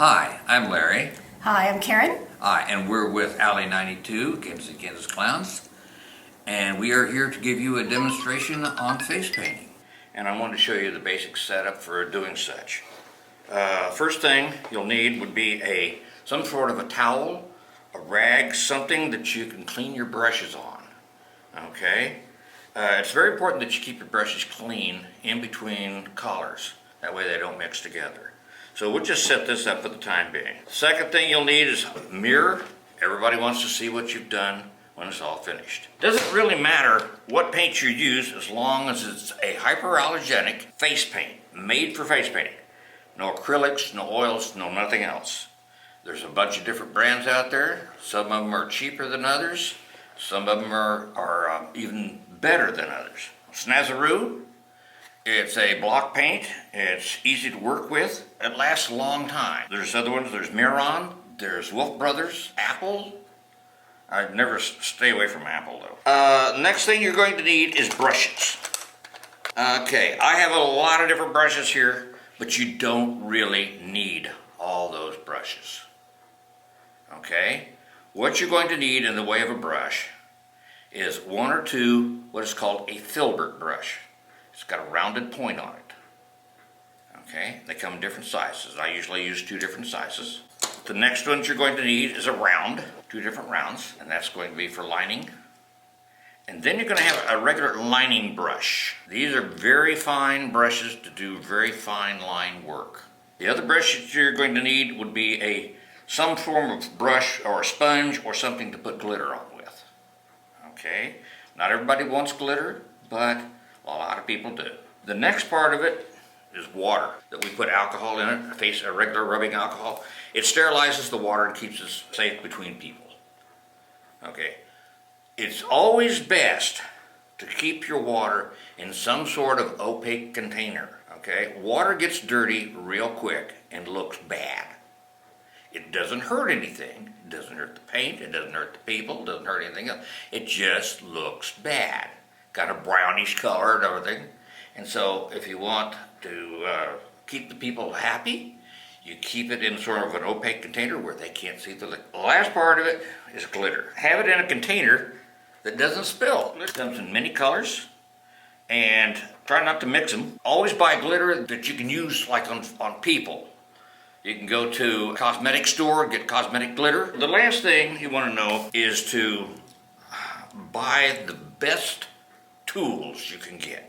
Hi, I'm Larry. Hi, I'm Karen. Hi, and we're with Alley 92, Kansas Clowns. And we are here to give you a demonstration on face painting. And I want to show you the basic setup for doing such. First thing you'll need would be some sort of a towel, a rag, something that you can clean your brushes on. Okay? It's very important that you keep your brushes clean in between colors. That way they don't mix together. So we'll just set this up for the time being. Second thing you'll need is a mirror. Everybody wants to see what you've done when it's all finished. Doesn't really matter what paint you use as long as it's a hyperallergenic face paint, made for face painting. No acrylics, no oils, no nothing else. There's a bunch of different brands out there. Some of them are cheaper than others. Some of them are even better than others. Snazaroo, it's a block paint. It's easy to work with. It lasts a long time. There's other ones. There's Miron. There's Wolf Brothers. Apple. I'd never stay away from Apple though. Next thing you're going to need is brushes. Okay, I have a lot of different brushes here, but you don't really need all those brushes. Okay? What you're going to need in the way of a brush is one or two what is called a filbert brush. It's got a rounded point on it. Okay? They come in different sizes. I usually use 2 different sizes. The next ones you're going to need is a round, 2 different rounds, and that's going to be for lining. And then you're going to have a regular lining brush. These are very fine brushes to do very fine line work. The other brush that you're going to need would be some form of brush or a sponge or something to put glitter on with. Okay? Not everybody wants glitter, but a lot of people do. The next part of it is water, that we put alcohol in it, a regular rubbing alcohol. It sterilizes the water and keeps us safe between people. Okay. It's always best to keep your water in some sort of opaque container. Okay. Water gets dirty real quick and looks bad. It doesn't hurt anything. It doesn't hurt the paint. It doesn't hurt the people. It doesn't hurt anything else. It just looks bad. Got a brownish color and everything. And so if you want to keep the people happy, you keep it in sort of an opaque container where they can't see the liquid. The last part of it is glitter. Have it in a container that doesn't spill. It comes in many colors, and try not to mix them. Always buy glitter that you can use like on people. You can go to a cosmetic store and get cosmetic glitter. The last thing you want to know is to buy the best tools you can get.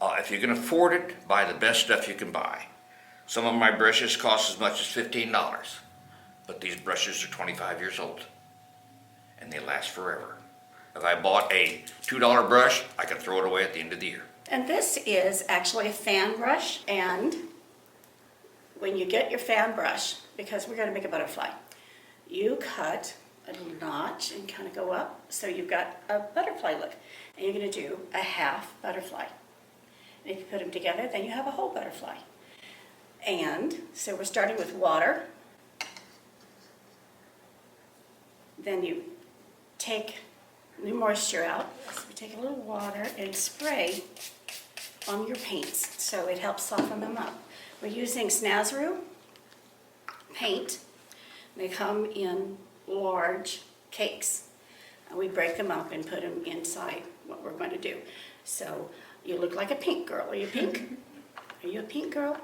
If you can afford it, buy the best stuff you can buy. Some of my brushes cost as much as $15, but these brushes are 25 years old, and they last forever. If I bought a $2 brush, I can throw it away at the end of the year. And this is actually a fan brush, and when you get your fan brush, because we're going to make a butterfly, you cut a little notch and kind of go up, so you've got a butterfly look. And you're going to do a half butterfly. And if you put them together, then you have a whole butterfly. And so we're starting with water. Then you take the moisture out. So we take a little water and spray on your paints so it helps soften them up. We're using Snazaroo paint. They come in large cakes. And we break them up and put them inside what we're going to do. So you look like a pink girl. Are you pink? Are you a pink girl?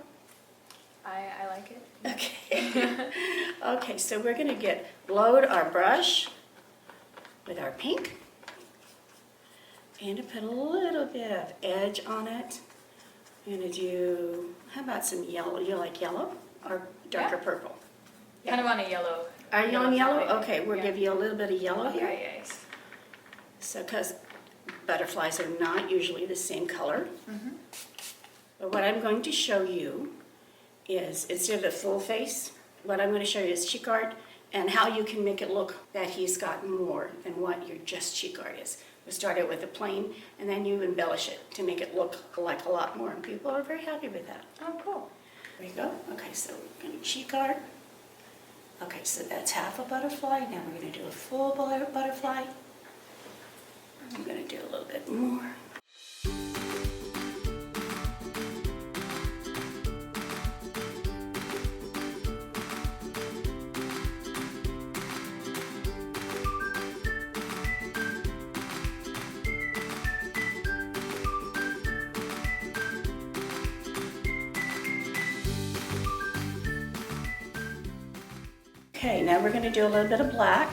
I like it. Okay. Okay, so we're going to load our brush with our pink and to put a little bit of edge on it. I'm going to do, how about some yellow? You like yellow or darker purple? Kind of on a yellow. Are you on yellow? side. Okay, we'll give you a little bit of yellow here. Okay, yes. So, because butterflies are not usually the same color. But what I'm going to show you is, instead of a full face, what I'm going to show you is cheek art and how you can make it look that he's got more than what your just cheek art is. We start out with a plain, and then you embellish it to make it look like a lot more, and people are very happy with that. Oh, cool. There you go. Okay, so we're going to cheek art. Okay, so that's half a butterfly. Now we're going to do a full butterfly. I'm going to do a little bit more. Okay, now we're gonna do a little bit of black.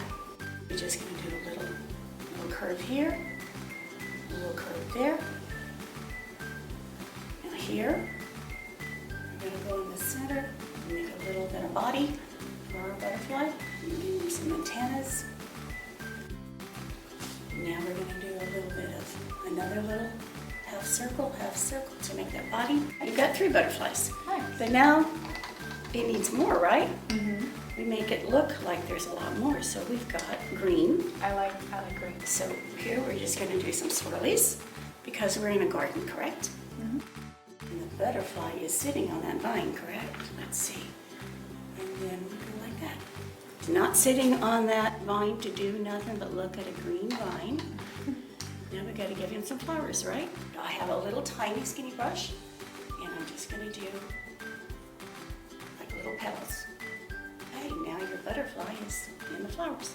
We're just gonna do a little curve here, a little curve there. Now here, we're gonna go in the center and make a little bit of body for our butterfly. And some antennas. Now we're gonna do a little bit of another little half circle to make that body. You've got 3 butterflies. Nice. But now it needs more, right? We make it look like there's a lot more. So we've got green. I like green. So here we're just gonna do some swirlies because we're in a garden, correct? And the butterfly is sitting on that vine, correct? Let's see. And then we go like that. It's not sitting on that vine to do nothing but look at a green vine. Now we gotta give him some flowers, right? I have a little tiny skinny brush and I'm just gonna do like little petals. Okay, now your butterfly is in the flowers.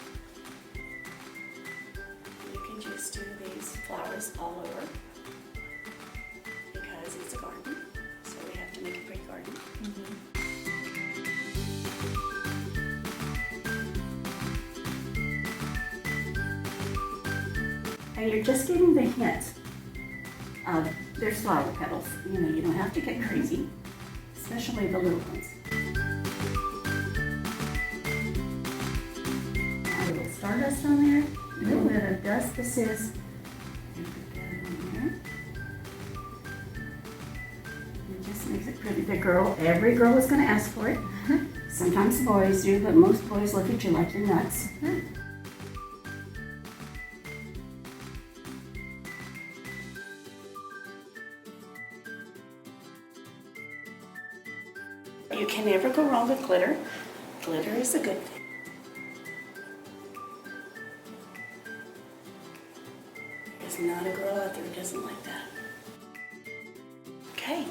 You can just do these flowers all over because it's a garden, so we have to make a pretty garden. And you're just getting the hint of there's flower petals. You know, you don't have to get crazy, especially the little ones. A little stardust on there, a little bit of dust. This is. And put that in there. It just makes it pretty. Every girl is going to ask for it. Sometimes boys do, but most boys look at you like you're nuts. You can never go wrong with glitter. Glitter is a good thing. There's not a girl out there who doesn't like that. Okay,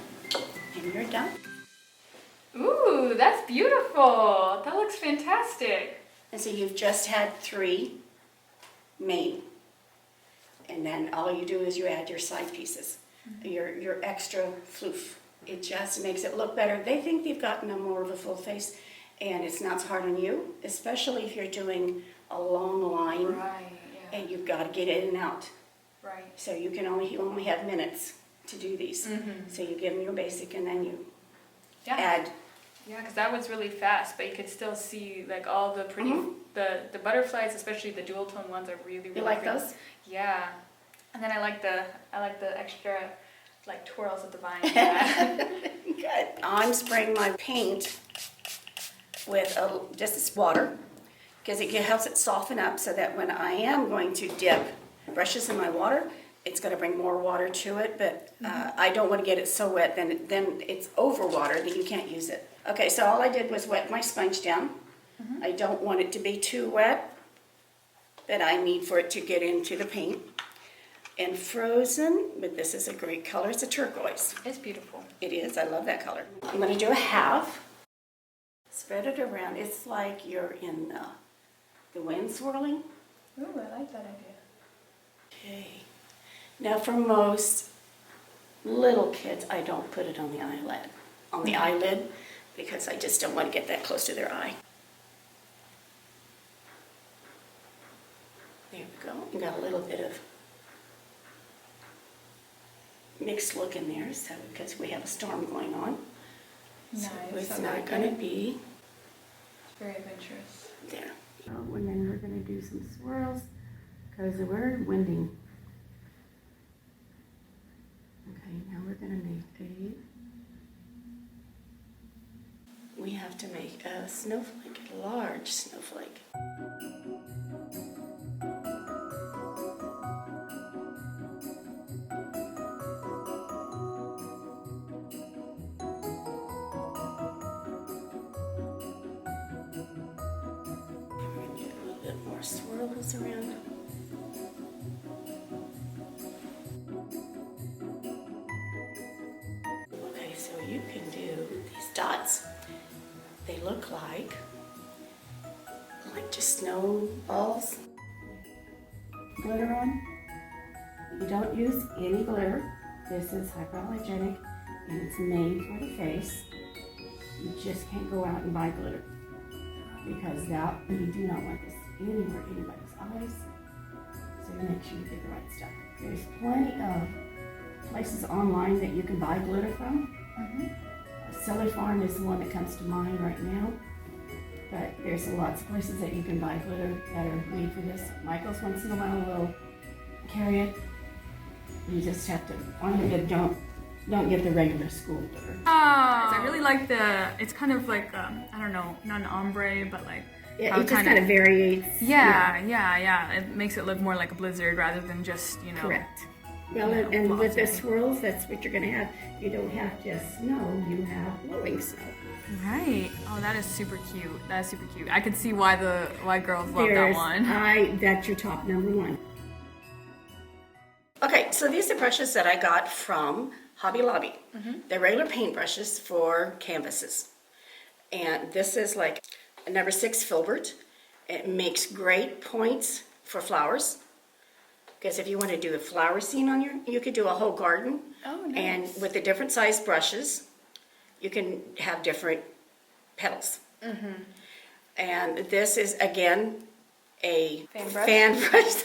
and you're done. Ooh, that's beautiful. That looks fantastic. And so you've just had 3 made. And then all you do is you add your side pieces, your extra floof. It just makes it look better. They think they've gotten a more of a full face, and it's not so hard on you, especially if you're doing a long line Right, yeah. and you've got to get in and out. Right. So you only have minutes to do these. So you give them your basic and then you Yeah. add. Yeah, because that was really fast, but you could still see like all the pretty, the butterflies, especially the dual tone ones, are really, really You like pretty. those? Yeah. And then I like the extra like twirls of the vine. Yeah. Good. I'm spraying my paint with just this water because it helps it soften up so that when I am going to dip brushes in my water, it's going to bring more water to it, but I don't want to get it so wet, then it's over water, then you can't use it. Okay, so all I did was wet my sponge down. I don't want it to be too wet, but I need for it to get into the paint. And frozen, but this is a great color, it's a turquoise. It's beautiful. It is, I love that color. I'm going to do a half, spread it around. It's like you're in the wind swirling. Ooh, I like that idea. Okay. Now for most little kids, I don't put it on the eyelid, because I just don't want to get that close to their eye. There we go. You got a little bit of mixed look in there, so because we have a storm going on. Nice. So it's I not like going to it. be Very adventurous. there. Oh, and then we're going to do some swirls because we're winding. Okay, now we're going to make we have to make a snowflake, a large snowflake. More swirls around. Okay, so you can do these dots. They look like just snowballs. Glitter on. You don't use any glitter. This is hypoallergenic and it's made for the face. You just can't go out and buy glitter. because that, you do not want this anywhere anybody's eyes. So you make sure you get the right stuff. There's plenty of places online that you can buy glitter from. Cellar Farm is the one that comes to mind right now. But there's lots of places that you can buy glitter that are made for this. Michael's once in a while will carry it. You just have to, don't get the regular school glitter. I really like it's kind of like, I don't know, not an ombre, but like, Yeah, it just kind of varies. Yeah. It makes it look more like a blizzard rather than just, Correct. Well, and with the swirls, that's what you're going to have. You don't have just snow, you have blowing snow. Right. Oh, that is super cute. That's super cute. I could see why girls love that one. That's your top number one. Okay, so these are brushes that I got from Hobby Lobby. They're regular paint brushes for canvases. And this is like a number 6 filbert. It makes great points for flowers. Because if you want to do a flower scene on you could do a whole garden. Oh, nice. And with the different size brushes, you can have different petals. And this is, again, a fan brush.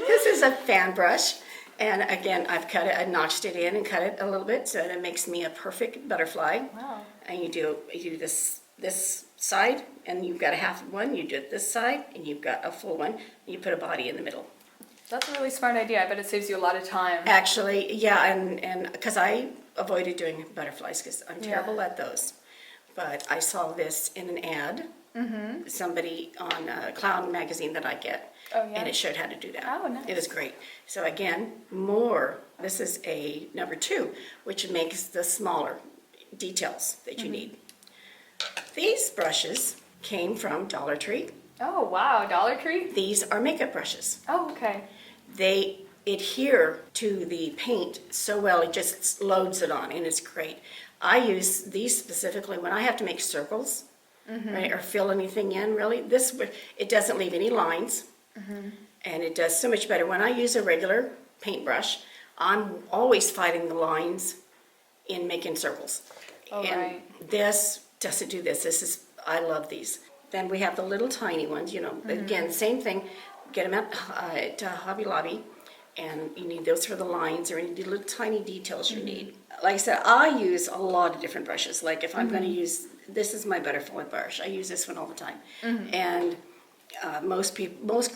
This is a fan brush. And again, I've cut it, I notched it in and cut it a little bit so that it makes me a perfect butterfly. Wow. And you do this side, and you've got a half one, you do it this side, and you've got a full one, and you put a body in the middle. That's a really smart idea. I bet it saves you a lot of time. Actually, yeah, and because I avoided doing butterflies because I'm terrible at those. But I saw this in an ad, somebody on a clown magazine that I get, and it showed how to do that. Oh, nice. It was great. So again, this is a number 2, which makes the smaller details that you need. These brushes came from Dollar Tree. Oh, wow. Dollar Tree? These are makeup brushes. Oh, okay. They adhere to the paint so well, it just loads it on, and it's great. I use these specifically when I have to make circles, right, or fill anything in, really. It doesn't leave any lines, and it does so much better. When I use a regular paintbrush, I'm always fighting the lines in making circles. Oh, and right. this doesn't do this. I love these. Then we have the little tiny ones, again, same thing. Get them at Hobby Lobby, and you need those for the lines or any little tiny details you need. Like I said, I use a lot of different brushes. Like if I'm going to use, this is my butterfly brush. I use this one all the time. And most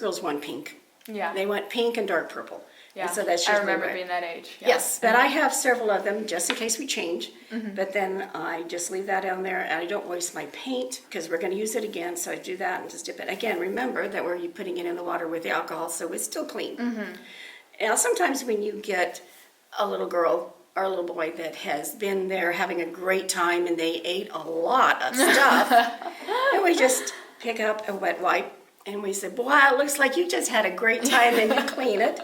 girls want pink. Yeah. They want pink and dark purple. Yeah. And so that's I usually remember what being that age. Yeah. Yes, but I have several of them just in case we change. But then I just leave that on there, and I don't waste my paint because we're going to use it again. So I do that and just dip it. Again, remember that we're putting it in the water with the alcohol, so it's still clean. Now, sometimes when you get a little girl or a little boy that has been there having a great time and they ate a lot of stuff, and we just pick up a wet wipe and we say, wow, it looks like you just had a great time, and you clean it.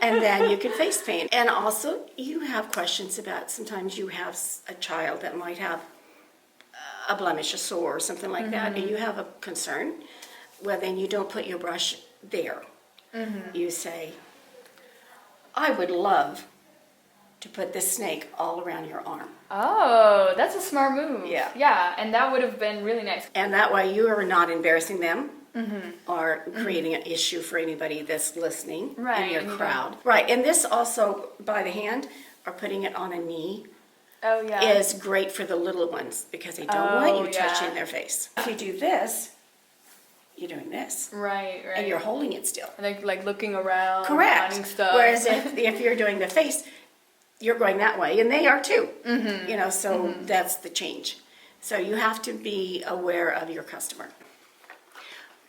And then you can face paint. And also, you have questions about, sometimes you have a child that might have a blemish, a sore, or something like that, and you have a concern. Well, then you don't put your brush there. You say, I would love to put this snake all around your arm. Oh, that's a smart move. Yeah. Yeah, and that would have been really nice. And that way you are not embarrassing them. Or creating an issue for anybody that's listening in your crowd. Right, and this also, by the hand, or putting it on a knee, is great for the little ones because they don't want you touching their face. If you do this, you're doing this. Right. And you're holding it still. And like looking around, Correct. finding stuff. Whereas if you're doing the face, you're going that way, and they are too. So that's the change. So you have to be aware of your customer.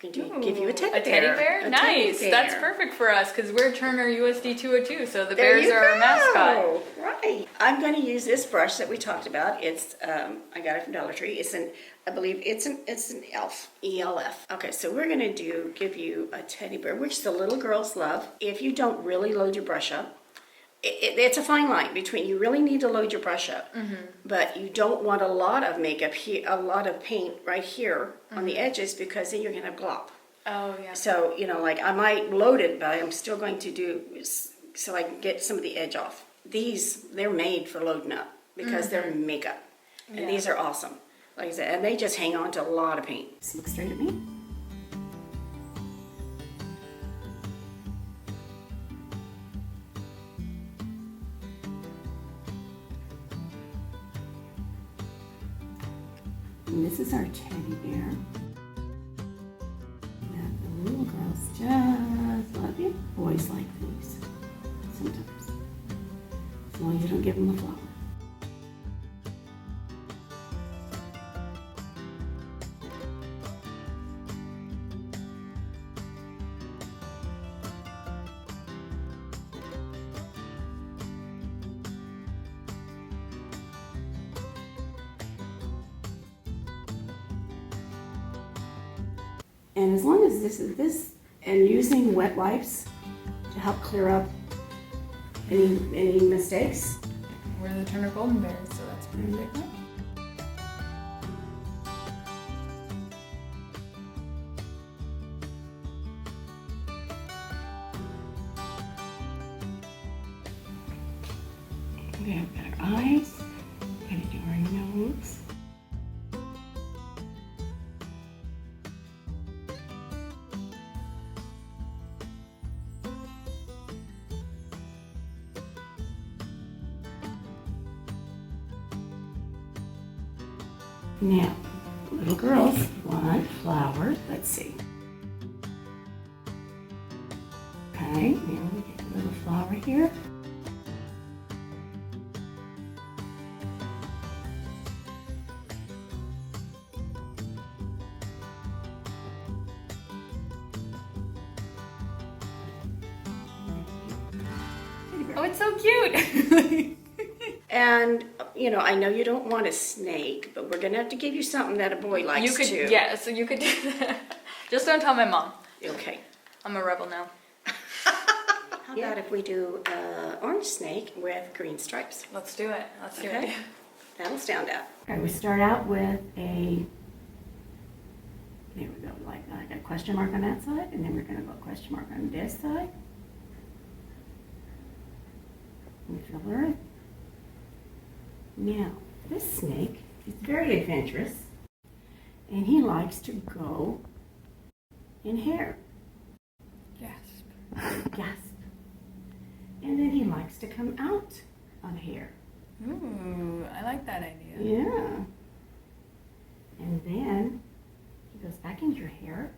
Give you a teddy bear. A teddy bear? Nice. Teddy bear. That's perfect for us because we're Turner USD 202, so the bears are our mascot. Right. I'm going to use this brush that we talked about. It's I got it from Dollar Tree. I believe it's an elf, ELF. Okay, so we're going to give you a teddy bear, which the little girls love. If you don't really load your brush up, it's a fine line between you really need to load your brush up, but you don't want a lot of makeup here, a lot of paint right here on the edges because then you're going to have glop. Oh, yeah. So, like I might load it, but I'm still going to do so I can get some of the edge off. They're made for loading up because they're makeup, and these are awesome. Like I said, and they just hang on to a lot of paint. Just look straight at me. And this is our teddy bear. And the little girls just love it. Boys like these sometimes, as long as you don't give them a flower. And as long as this and using wet wipes to help clear up any mistakes. We're the Turner Golden Bears, so that's pretty big. We have got our eyes, gotta do our nose. Now, little girls want flowers. Let's see. Okay, now we get a little flower here. Oh, it's so cute! And, you know, I know you don't want a snake, but we're gonna have to give you something that a boy likes You could, too. yeah, so you could do that. Just don't tell my mom. Okay. I'm a rebel now. How about if we do an orange snake with green stripes? Let's do it. Let's do Okay. it. That'll stand out. All right, we start out with there we go, like a question mark on that side, and then we're gonna go question mark on this side. And fill her. Now, this snake is very adventurous, and he likes to go in hair. Gasp. Gasp. And then he likes to come out of hair. Ooh, I like that idea. Yeah. And then he goes back into your hair,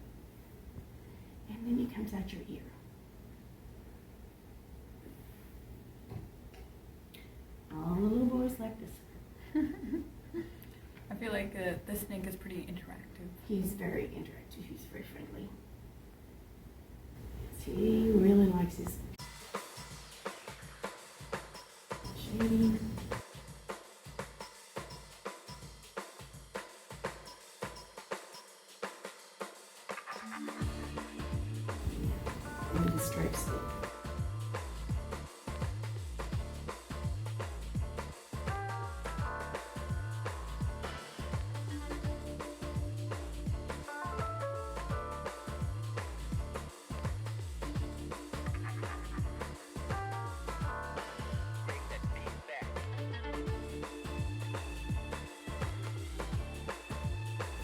and then he comes out your ear. All the little boys like this. I feel like this snake is pretty interactive. He's very interactive. He's very friendly. He really likes his shading. And the stripes.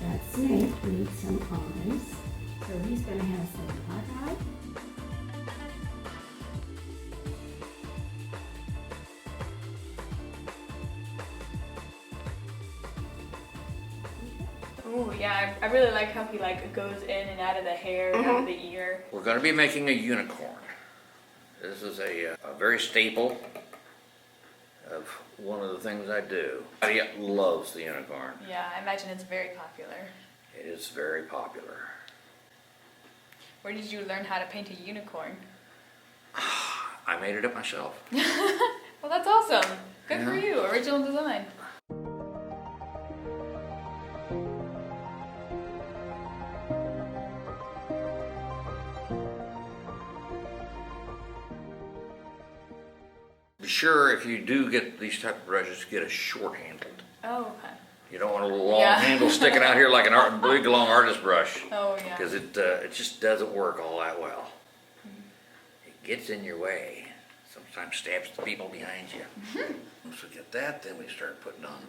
That snake needs some eyes, so he's going to have some hot eye. Ooh, yeah, I really like how he goes in and out of the hair, out of the ear. We're going to be making a unicorn. This is a very staple of one of the things I do. Everybody loves the unicorn. Yeah, I imagine it's very popular. It is very popular. Where did you learn how to paint a unicorn? I made it up myself. Well, that's awesome. Good for Yeah. you. Original design. Be sure if you do get these type of brushes, get a short handled. Oh, okay. You don't want a little long Yeah. handle sticking out here like a big long artist brush. Oh, yeah. Because it just doesn't work all that well. It gets in your way. Sometimes stabs the people behind you. Once we get that, then we start putting on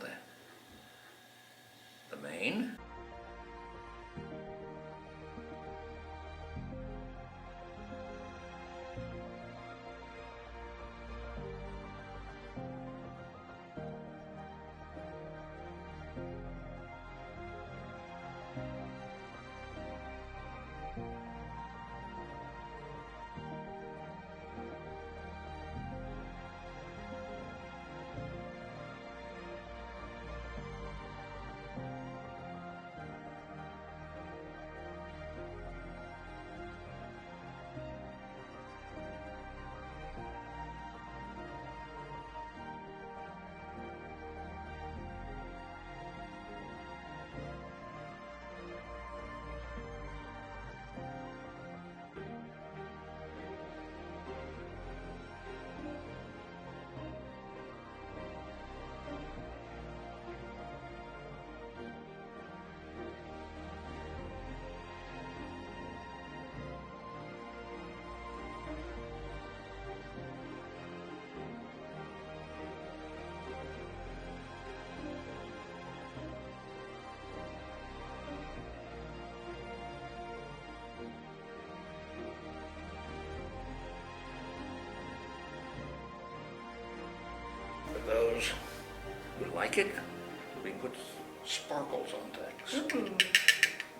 the mane. For those who like it, we can put sparkles on things. Ooh,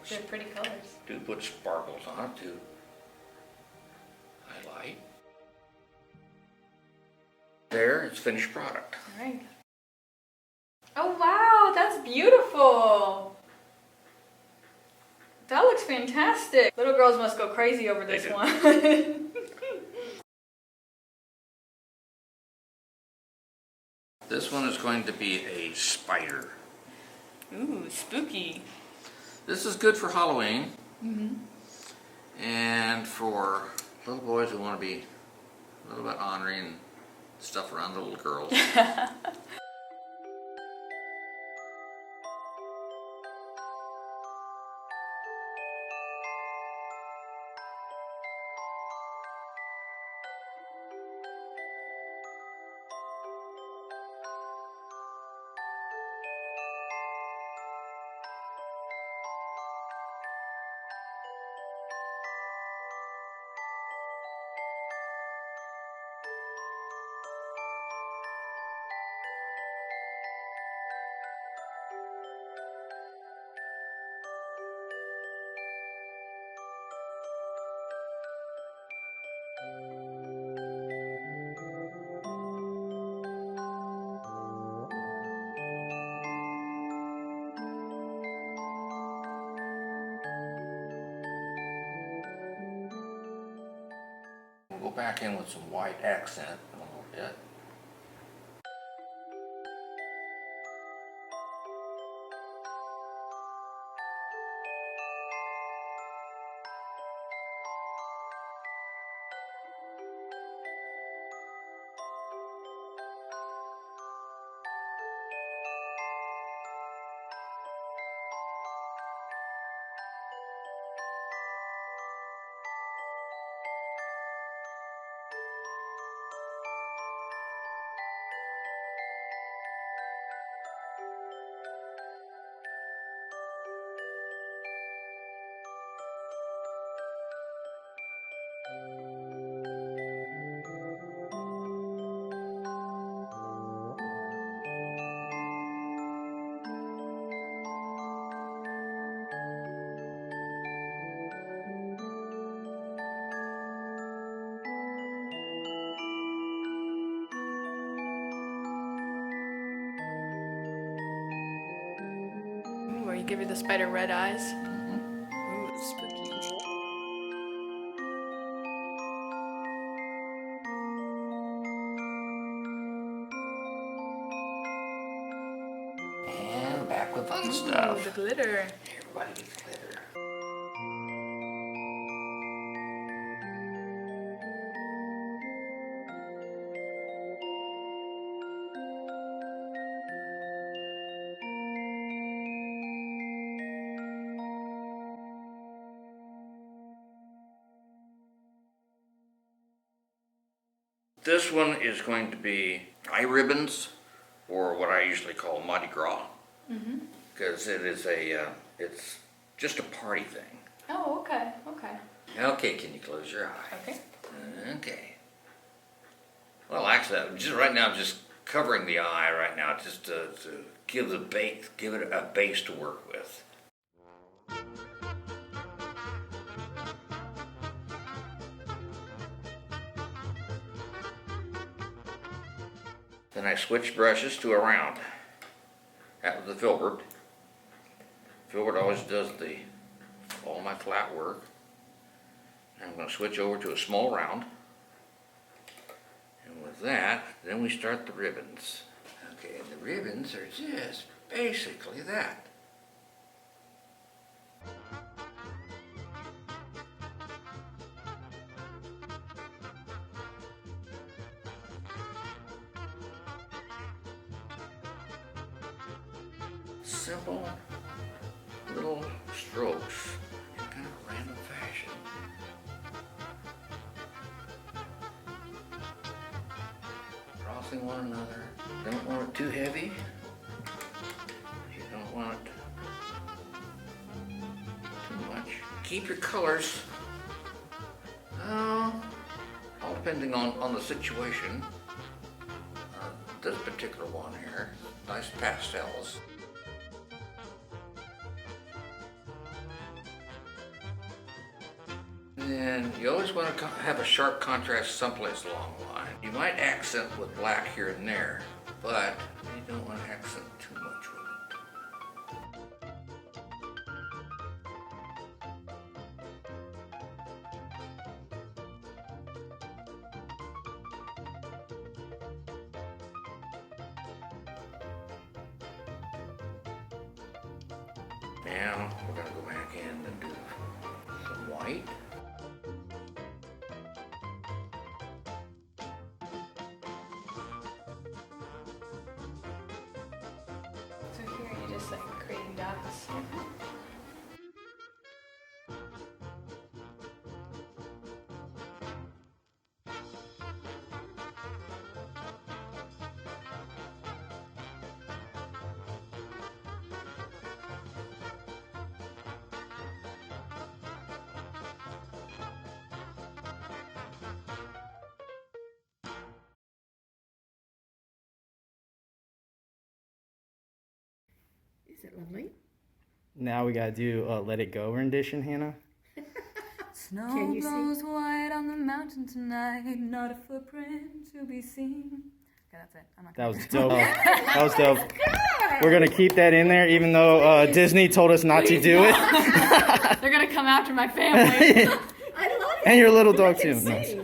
they're pretty colors. Do put sparkles on it to highlight. There, it's finished product. All right. Oh wow, that's beautiful. That looks fantastic. Little girls must go crazy over this They do. one. This one is going to be a spider. Ooh, spooky. This is good for Halloween. And for little boys who want to be a little bit ornery and stuff around the little girls. We'll go back in with some white accent in a little bit. Ooh, where you give the spider red eyes. Ooh, spooky. And back with fun Ooh, stuff. the glitter. Everybody gets glitter. This one is going to be eye ribbons, or what I usually call Mardi Gras. because it is it's just a party thing. Oh, okay, okay. Okay, can you close your eye? Okay. Okay. Well, actually, just right now, I'm just covering the eye right now, just to give it a base to work with. Then I switch brushes to a round. That was the filbert. Filbert always does all my flat work. I'm going to switch over to a small round. And with that, then we start the ribbons. Okay, and the ribbons are just basically that. Simple little strokes in kind of random fashion. Crossing one another. Don't want it too heavy. You don't want it too much. Keep your colors, all depending on the situation. This particular one here, nice pastels. And you always want to have a sharp contrast someplace along the line. You might accent with black here and there, but you don't want to accent too much with it. Now we're going to go back in and do some white. So here you're just like creating dots. Is it lovely? Now we gotta do a Let It Go rendition, Hannah. Snow Can you blows white on the mountain tonight, not a footprint to be seen. Okay, that's it. I'm not That gonna was dope. That was dope. We're gonna keep that in there, even though Disney told us not to do it. They're gonna come after my family. I love it. And your little dog too. Insane.